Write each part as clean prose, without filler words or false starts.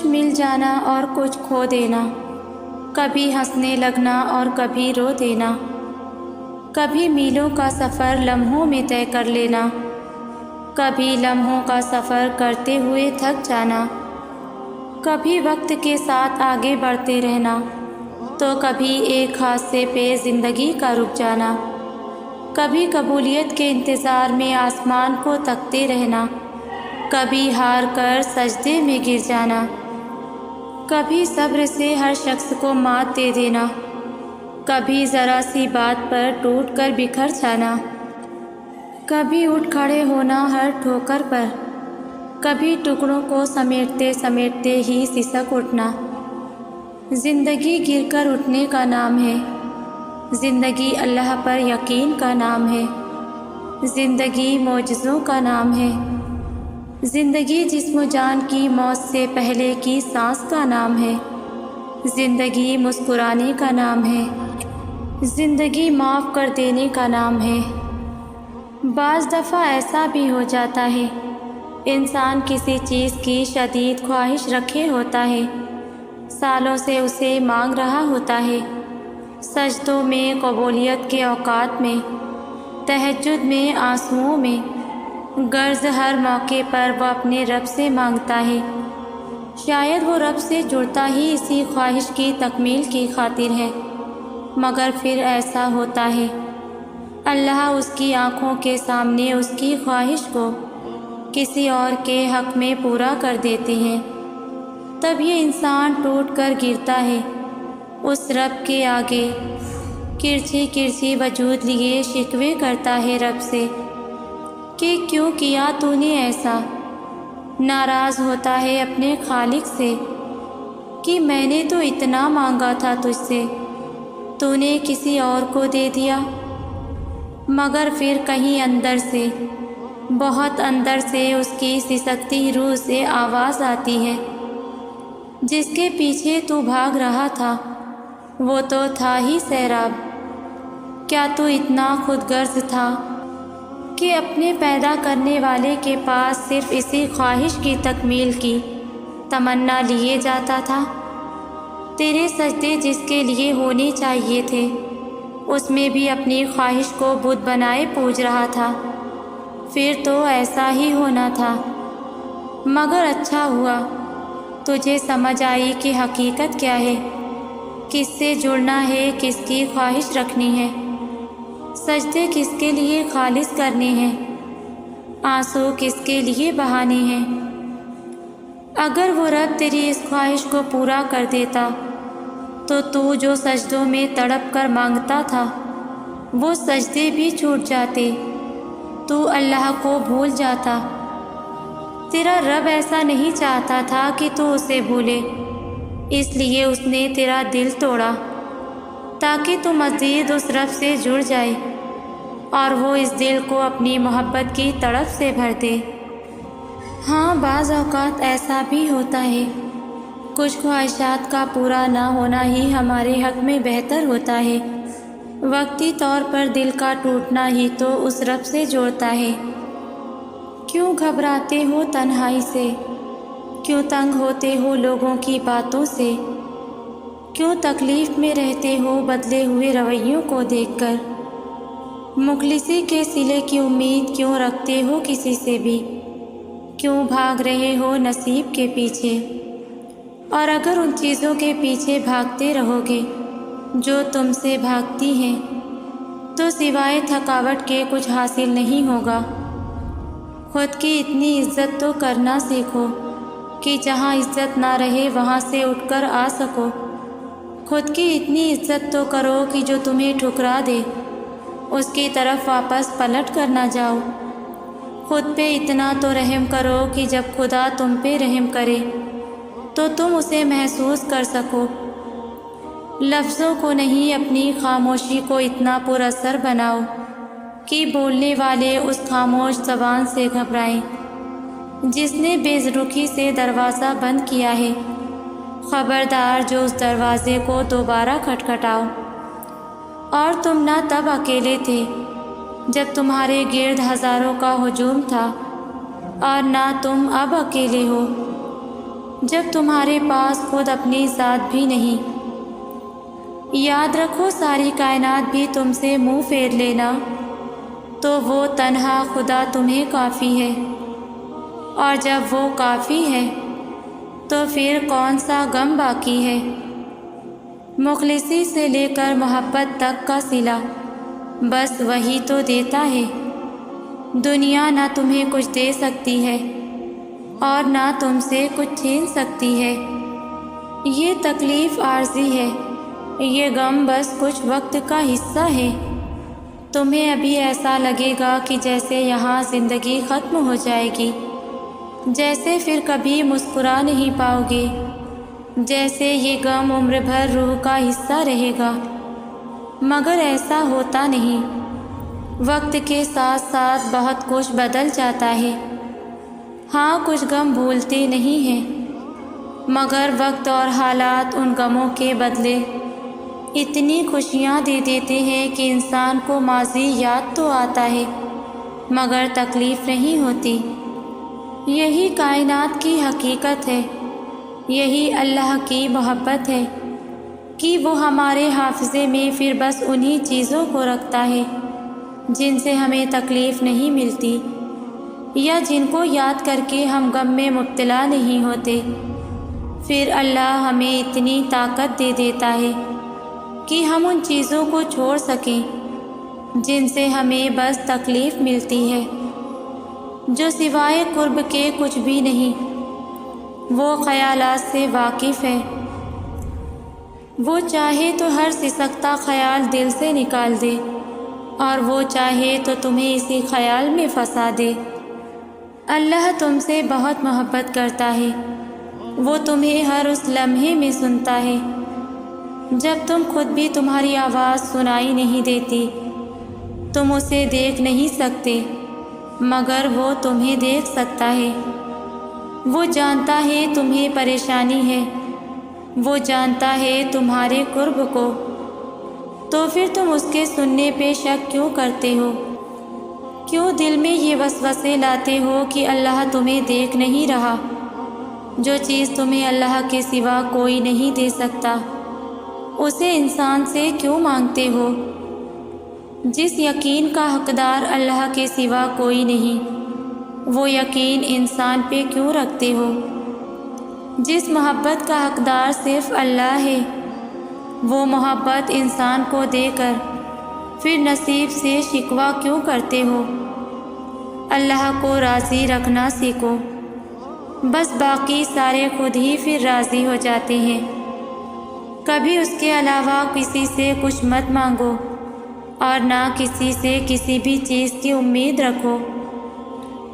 مل جانا اور کچھ کھو دینا، کبھی ہنسنے لگنا اور کبھی رو دینا، کبھی میلوں کا سفر لمحوں میں طے کر لینا، کبھی لمحوں کا سفر کرتے ہوئے تھک جانا، کبھی وقت کے ساتھ آگے بڑھتے رہنا، تو کبھی ایک حادثے پہ زندگی کا رک جانا، کبھی قبولیت کے انتظار میں آسمان کو تکتے رہنا، کبھی ہار کر سجدے میں گر جانا، کبھی صبر سے ہر شخص کو مات دے دینا، کبھی ذرا سی بات پر ٹوٹ کر بکھر جانا، کبھی اٹھ کھڑے ہونا ہر ٹھوکر پر، کبھی ٹکڑوں کو سمیٹتے سمیٹتے ہی سسک اٹھنا۔ زندگی گر کر اٹھنے کا نام ہے، زندگی اللہ پر یقین کا نام ہے، زندگی معجزوں کا نام ہے، زندگی جسم و جان کی موت سے پہلے کی سانس کا نام ہے، زندگی مسکرانے کا نام ہے، زندگی معاف کر دینے کا نام ہے۔ بعض دفعہ ایسا بھی ہو جاتا ہے، انسان کسی چیز کی شدید خواہش رکھے ہوتا ہے، سالوں سے اسے مانگ رہا ہوتا ہے، سجدوں میں، قبولیت کے اوقات میں، تہجد میں، آنسوؤں میں، غرض ہر موقع پر وہ اپنے رب سے مانگتا ہے۔ شاید وہ رب سے جڑتا ہی اسی خواہش کی تکمیل کی خاطر ہے، مگر پھر ایسا ہوتا ہے اللہ اس کی آنکھوں کے سامنے اس کی خواہش کو کسی اور کے حق میں پورا کر دیتے ہیں۔ تب یہ انسان ٹوٹ کر گرتا ہے، اس رب کے آگے کرچھی کرچھی وجود لیے شکوے کرتا ہے رب سے کہ کیوں کیا تو نے ایسا، ناراض ہوتا ہے اپنے خالق سے کہ میں نے تو اتنا مانگا تھا تجھ سے، تو نے کسی اور کو دے دیا۔ مگر پھر کہیں اندر سے، بہت اندر سے اس کی سسکتی روح سے آواز آتی ہے، جس کے پیچھے تو بھاگ رہا تھا وہ تو تھا ہی سیراب۔ کیا تو اتنا خود غرض تھا کہ اپنے پیدا کرنے والے کے پاس صرف اسی خواہش کی تکمیل کی تمنا لیے جاتا تھا؟ تیرے سجدے جس کے لیے ہونے چاہیے تھے، اس میں بھی اپنی خواہش کو بت بنائے پوج رہا تھا۔ پھر تو ایسا ہی ہونا تھا، مگر اچھا ہوا تجھے سمجھ آئی کہ حقیقت کیا ہے، کس سے جڑنا ہے، کس کی خواہش رکھنی ہے، سجدے کس کے لیے خالص کرنے ہیں، آنسو کس کے لیے بہانے ہیں۔ اگر وہ رب تیری اس خواہش کو پورا کر دیتا تو جو سجدوں میں تڑپ کر مانگتا تھا وہ سجدے بھی چھوٹ جاتے، تو اللہ کو بھول جاتا۔ تیرا رب ایسا نہیں چاہتا تھا کہ تو اسے بھولے، اس لیے اس نے تیرا دل توڑا تاکہ تو مزید اس رب سے جڑ جائے اور وہ اس دل کو اپنی محبت کی تڑپ سے بھر دے۔ ہاں، بعض اوقات ایسا بھی ہوتا ہے، کچھ خواہشات کا پورا نہ ہونا ہی ہمارے حق میں بہتر ہوتا ہے۔ وقتی طور پر دل کا ٹوٹنا ہی تو اس رب سے جوڑتا ہے۔ کیوں گھبراتے ہو تنہائی سے، کیوں تنگ ہوتے ہو لوگوں کی باتوں سے، کیوں تکلیف میں رہتے ہو بدلے ہوئے رویوں کو دیکھ کر، مخلصی کے صلے کی امید کیوں رکھتے ہو کسی سے بھی، کیوں بھاگ رہے ہو نصیب کے پیچھے؟ اور اگر ان چیزوں کے پیچھے بھاگتے رہو گے جو تم سے بھاگتی ہیں تو سوائے تھکاوٹ کے کچھ حاصل نہیں ہوگا۔ خود کی اتنی عزت تو کرنا سیکھو کہ جہاں عزت نہ رہے وہاں سے اٹھ کر آ سکو۔ خود کی اتنی عزت تو کرو کہ جو تمہیں ٹھکرا دے اس کی طرف واپس پلٹ کر نہ جاؤ۔ خود پہ اتنا تو رحم کرو کہ جب خدا تم پہ رحم کرے تو تم اسے محسوس کر سکو۔ لفظوں کو نہیں، اپنی خاموشی کو اتنا پر اثر بناؤ کہ بولنے والے اس خاموش زبان سے گھبرائیں جس نے بے رخی سے دروازہ بند کیا ہے۔ خبردار جو اس دروازے کو دوبارہ کھٹکھٹاؤ۔ اور تم نہ تب اکیلے تھے جب تمہارے گرد ہزاروں کا ہجوم تھا، اور نہ تم اب اکیلے ہو۔ جب تمہارے پاس خود اپنی ذات بھی نہیں۔ یاد رکھو ساری کائنات بھی تم سے منہ پھیر لینا تو وہ تنہا خدا تمہیں کافی ہے، اور جب وہ کافی ہے تو پھر کون سا غم باقی ہے؟ مخلصی سے لے کر محبت تک کا صلہ بس وہی تو دیتا ہے۔ دنیا نہ تمہیں کچھ دے سکتی ہے اور نہ تم سے کچھ چھین سکتی ہے۔ یہ تکلیف عارضی ہے، یہ غم بس کچھ وقت کا حصہ ہے۔ تمہیں ابھی ایسا لگے گا کہ جیسے یہاں زندگی ختم ہو جائے گی، جیسے پھر کبھی مسکرا نہیں پاؤ گے، جیسے یہ غم عمر بھر روح کا حصہ رہے گا، مگر ایسا ہوتا نہیں۔ وقت کے ساتھ ساتھ بہت کچھ بدل جاتا ہے۔ ہاں، کچھ غم بھولتے نہیں ہیں، مگر وقت اور حالات ان غموں کے بدلے اتنی خوشیاں دے دیتے ہیں کہ انسان کو ماضی یاد تو آتا ہے مگر تکلیف نہیں ہوتی۔ یہی کائنات کی حقیقت ہے، یہی اللہ کی محبت ہے کہ وہ ہمارے حافظے میں پھر بس انہی چیزوں کو رکھتا ہے جن سے ہمیں تکلیف نہیں ملتی یا جن کو یاد کر کے ہم غم میں مبتلا نہیں ہوتے۔ پھر اللہ ہمیں اتنی طاقت دے دیتا ہے کہ ہم ان چیزوں کو چھوڑ سکیں جن سے ہمیں بس تکلیف ملتی ہے، جو سوائے قرب کے کچھ بھی نہیں۔ وہ خیالات سے واقف ہے، وہ چاہے تو ہر سسکتا خیال دل سے نکال دے اور وہ چاہے تو تمہیں اسی خیال میں پھنسا دے۔ اللہ تم سے بہت محبت کرتا ہے، وہ تمہیں ہر اس لمحے میں سنتا ہے جب تم خود بھی تمہاری آواز سنائی نہیں دیتی۔ تم اسے دیکھ نہیں سکتے مگر وہ تمہیں دیکھ سکتا ہے۔ وہ جانتا ہے تمہیں پریشانی ہے، وہ جانتا ہے تمہارے قرب کو، تو پھر تم اس کے سننے پہ شک کیوں کرتے ہو؟ کیوں دل میں یہ وسوسے لاتے ہو کہ اللہ تمہیں دیکھ نہیں رہا؟ جو چیز تمہیں اللہ کے سوا کوئی نہیں دے سکتا اسے انسان سے کیوں مانگتے ہو؟ جس یقین کا حقدار اللہ کے سوا کوئی نہیں، وہ یقین انسان پہ کیوں رکھتے ہو؟ جس محبت کا حقدار صرف اللہ ہے، وہ محبت انسان کو دے کر پھر نصیب سے شکوہ کیوں کرتے ہو؟ اللہ کو راضی رکھنا سیکھو، بس باقی سارے خود ہی پھر راضی ہو جاتے ہیں۔ کبھی اس کے علاوہ کسی سے کچھ مت مانگو اور نہ کسی سے کسی بھی چیز کی امید رکھو،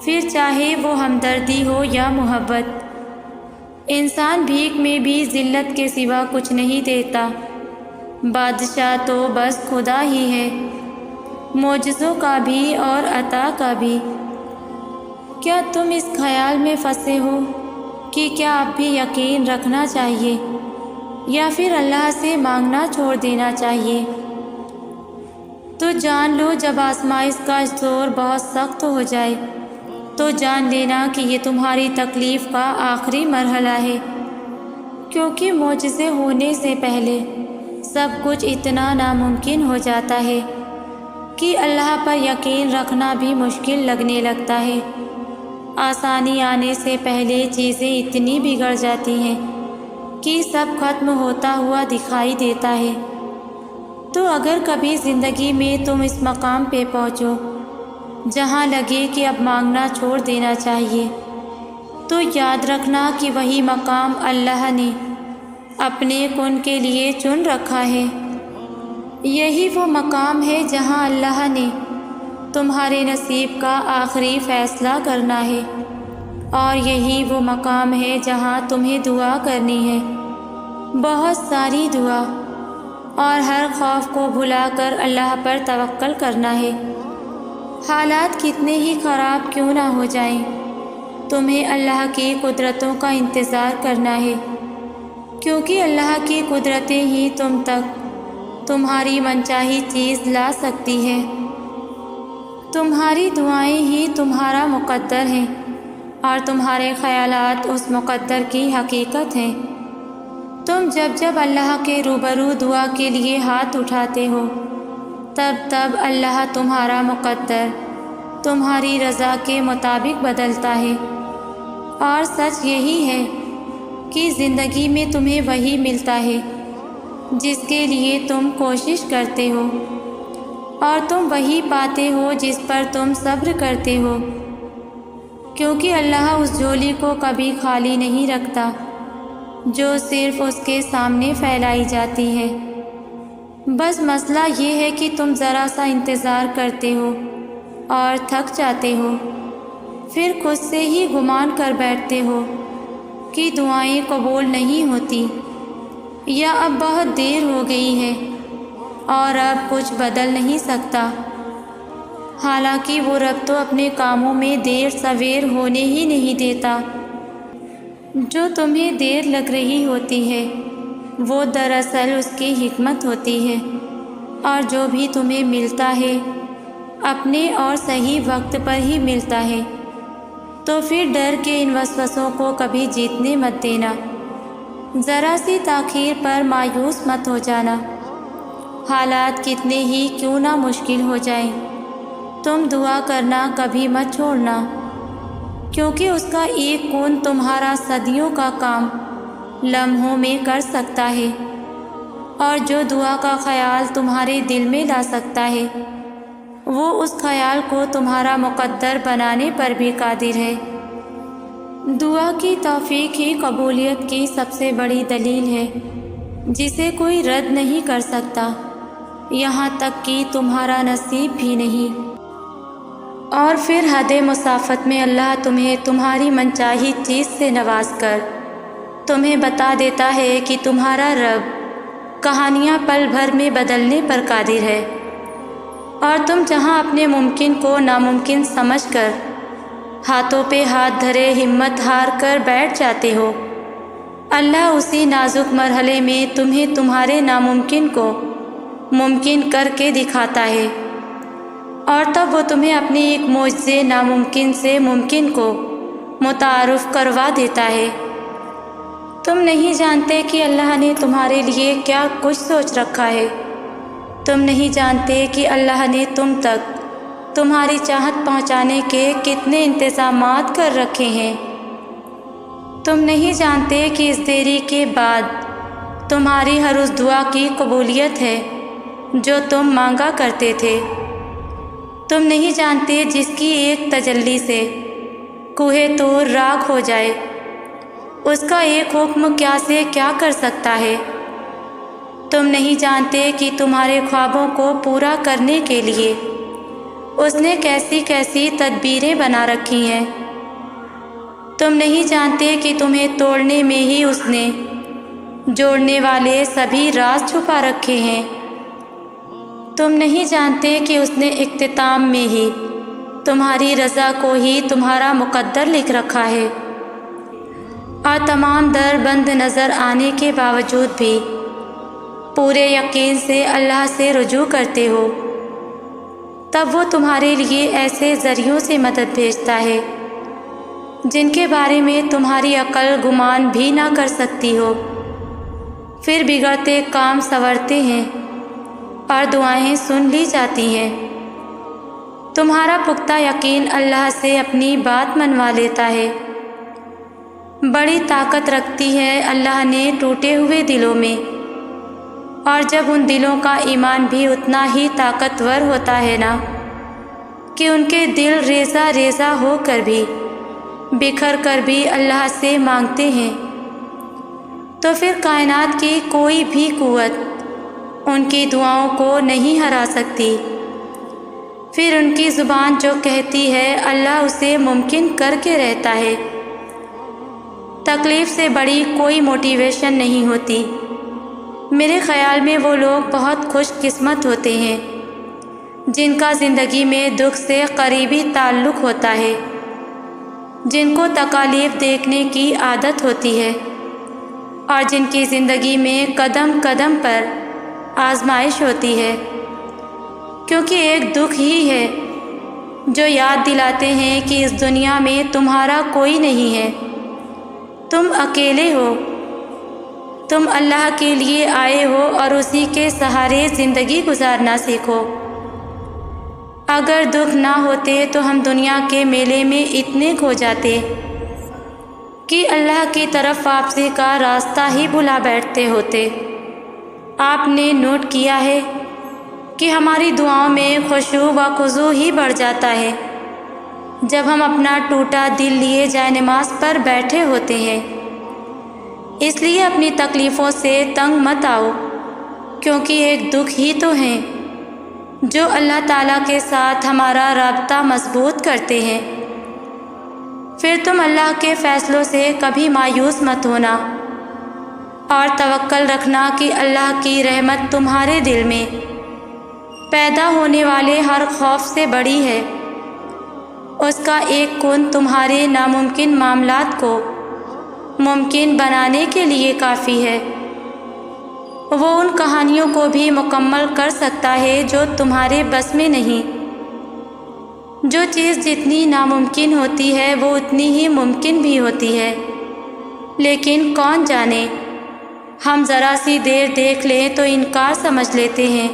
پھر چاہے وہ ہمدردی ہو یا محبت۔ انسان بھیک میں بھی ذلت کے سوا کچھ نہیں دیتا، بادشاہ تو بس خدا ہی ہے، معجزوں کا بھی اور عطا کا بھی۔ کیا تم اس خیال میں پھنسے ہو کہ کیا اب بھی یقین رکھنا چاہیے یا پھر اللہ سے مانگنا چھوڑ دینا چاہیے؟ تو جان لو جب آزمائش کا زور بہت سخت ہو جائے تو جان لینا کہ یہ تمہاری تکلیف کا آخری مرحلہ ہے، کیونکہ معجزے ہونے سے پہلے سب کچھ اتنا ناممکن ہو جاتا ہے کہ اللہ پر یقین رکھنا بھی مشکل لگنے لگتا ہے۔ آسانی آنے سے پہلے چیزیں اتنی بگڑ جاتی ہیں کہ سب ختم ہوتا ہوا دکھائی دیتا ہے۔ تو اگر کبھی زندگی میں تم اس مقام پہ پہنچو جہاں لگے کہ اب مانگنا چھوڑ دینا چاہیے، تو یاد رکھنا کہ وہی مقام اللہ نے اپنے کن کے لیے چن رکھا ہے۔ یہی وہ مقام ہے جہاں اللہ نے تمہارے نصیب کا آخری فیصلہ کرنا ہے، اور یہی وہ مقام ہے جہاں تمہیں دعا کرنی ہے، بہت ساری دعا، اور ہر خوف کو بھلا کر اللہ پر توکل کرنا ہے۔ حالات کتنے ہی خراب کیوں نہ ہو جائیں، تمہیں اللہ کی قدرتوں کا انتظار کرنا ہے، کیونکہ اللہ کی قدرتیں ہی تم تک تمہاری منچاہی چیز لا سکتی ہے۔ تمہاری دعائیں ہی تمہارا مقدر ہیں، اور تمہارے خیالات اس مقدر کی حقیقت ہیں۔ تم جب جب اللہ کے روبرو دعا کے لیے ہاتھ اٹھاتے ہو تب تب اللہ تمہارا مقدر تمہاری رضا کے مطابق بدلتا ہے۔ اور سچ یہی ہے کہ زندگی میں تمہیں وہی ملتا ہے جس کے لیے تم کوشش کرتے ہو، اور تم وہی پاتے ہو جس پر تم صبر کرتے ہو، کیونکہ اللہ اس جھولی کو کبھی خالی نہیں رکھتا جو صرف اس کے سامنے پھیلائی جاتی ہے۔ بس مسئلہ یہ ہے کہ تم ذرا سا انتظار کرتے ہو اور تھک جاتے ہو، پھر خود سے ہی گمان کر بیٹھتے ہو کہ دعائیں قبول نہیں ہوتی، یا اب بہت دیر ہو گئی ہے اور اب کچھ بدل نہیں سکتا، حالانکہ وہ رب تو اپنے کاموں میں دیر سویر ہونے ہی نہیں دیتا۔ جو تمہیں دیر لگ رہی ہوتی ہے وہ دراصل اس کی حکمت ہوتی ہے، اور جو بھی تمہیں ملتا ہے اپنے اور صحیح وقت پر ہی ملتا ہے۔ تو پھر ڈر کے ان وسوسوں کو کبھی جیتنے مت دینا، ذرا سی تاخیر پر مایوس مت ہو جانا، حالات کتنے ہی کیوں نہ مشکل ہو جائیں، تم دعا کرنا کبھی مت چھوڑنا، کیونکہ اس کا ایک کون تمہارا صدیوں کا کام لمحوں میں کر سکتا ہے، اور جو دعا کا خیال تمہارے دل میں لا سکتا ہے وہ اس خیال کو تمہارا مقدر بنانے پر بھی قادر ہے۔ دعا کی توفیق ہی قبولیت کی سب سے بڑی دلیل ہے، جسے کوئی رد نہیں کر سکتا، یہاں تک کہ تمہارا نصیب بھی نہیں۔ اور پھر حد مسافت میں اللہ تمہیں تمہاری منچاہی چیز سے نواز کر تمہیں بتا دیتا ہے کہ تمہارا رب کہانیاں پل بھر میں بدلنے پر قادر ہے، اور تم جہاں اپنے ممکن کو ناممکن سمجھ کر ہاتھوں پہ ہاتھ دھرے ہمت ہار کر بیٹھ جاتے ہو، اللہ اسی نازک مرحلے میں تمہیں تمہارے ناممکن کو ممکن کر کے دکھاتا ہے، اور تب وہ تمہیں اپنے ایک معجزے ناممکن سے ممکن کو متعارف کروا دیتا ہے۔ تم نہیں جانتے کہ اللہ نے تمہارے لیے کیا کچھ سوچ رکھا ہے، تم نہیں جانتے کہ اللہ نے تم تک تمہاری چاہت پہنچانے کے کتنے انتظامات کر رکھے ہیں، تم نہیں جانتے کہ اس دیری کے بعد تمہاری ہر اس دعا کی قبولیت ہے جو تم مانگا کرتے تھے، تم نہیں جانتے جس کی ایک تجلی سے کوہ طور راکھ ہو جائے، اس کا ایک حکم کیا سے کیا کر سکتا ہے، تم نہیں جانتے کہ تمہارے خوابوں کو پورا کرنے کے لیے اس نے کیسی کیسی تدبیریں بنا رکھی ہیں، تم نہیں جانتے کہ تمہیں توڑنے میں ہی اس نے جوڑنے والے سبھی راز چھپا رکھے ہیں، تم نہیں جانتے کہ اس نے اختتام میں ہی تمہاری رضا کو ہی تمہارا مقدر لکھ رکھا ہے، اور تمام در بند نظر آنے کے باوجود بھی پورے یقین سے اللہ سے رجوع کرتے ہو، تب وہ تمہارے لیے ایسے ذریعوں سے مدد بھیجتا ہے جن کے بارے میں تمہاری عقل گمان بھی نہ کر سکتی ہو، پھر بگڑتے کام سنورتے ہیں اور دعائیں سن لی جاتی ہیں۔ تمہارا پختہ یقین اللہ سے اپنی بات منوا لیتا ہے۔ بڑی طاقت رکھتی ہے اللہ نے ٹوٹے ہوئے دلوں میں، اور جب ان دلوں کا ایمان بھی اتنا ہی طاقتور ہوتا ہے نا کہ ان کے دل ریزہ ریزہ ہو کر بھی بکھر کر بھی اللہ سے مانگتے ہیں، تو پھر کائنات کی کوئی بھی قوت ان کی دعاؤں کو نہیں ہرا سکتی۔ پھر ان کی زبان جو کہتی ہے اللہ اسے ممکن کر کے رہتا ہے۔ تکلیف سے بڑی کوئی موٹیویشن نہیں ہوتی۔ میرے خیال میں وہ لوگ بہت خوش قسمت ہوتے ہیں جن کا زندگی میں دکھ سے قریبی تعلق ہوتا ہے، جن کو تکالیف دیکھنے کی عادت ہوتی ہے، اور جن کی زندگی میں قدم قدم پر آزمائش ہوتی ہے، کیونکہ ایک دکھ ہی ہے جو یاد دلاتے ہیں کہ اس دنیا میں تمہارا کوئی نہیں ہے، تم اکیلے ہو، تم اللہ کے لیے آئے ہو اور اسی کے سہارے زندگی گزارنا سیکھو۔ اگر دکھ نہ ہوتے تو ہم دنیا کے میلے میں اتنے کھو جاتے کہ اللہ کی طرف واپسی کا راستہ ہی بھلا بیٹھتے ہوتے۔ آپ نے نوٹ کیا ہے کہ ہماری دعاؤں میں خشوع و خضوع ہی بڑھ جاتا ہے جب ہم اپنا ٹوٹا دل لیے جائے نماز پر بیٹھے ہوتے ہیں۔ اس لیے اپنی تکلیفوں سے تنگ مت آؤ، کیونکہ ایک دکھ ہی تو ہیں جو اللہ تعالیٰ کے ساتھ ہمارا رابطہ مضبوط کرتے ہیں۔ پھر تم اللہ کے فیصلوں سے کبھی مایوس مت ہونا اور توکل رکھنا کہ اللہ کی رحمت تمہارے دل میں پیدا ہونے والے ہر خوف سے بڑی ہے۔ اس کا ایک کن تمہارے ناممکن معاملات کو ممکن بنانے کے لیے کافی ہے۔ وہ ان کہانیوں کو بھی مکمل کر سکتا ہے جو تمہارے بس میں نہیں۔ جو چیز جتنی ناممکن ہوتی ہے وہ اتنی ہی ممکن بھی ہوتی ہے، لیکن کون جانے ہم ذرا سی دیر دیکھ لیں تو انکار سمجھ لیتے ہیں۔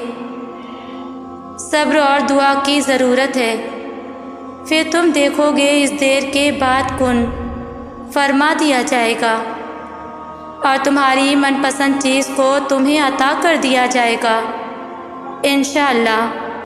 صبر اور دعا کی ضرورت ہے، پھر تم دیکھو گے اس دیر کے بعد کن فرما دیا جائے گا اور تمہاری من پسند چیز کو تمہیں عطا کر دیا جائے گا انشاءاللہ۔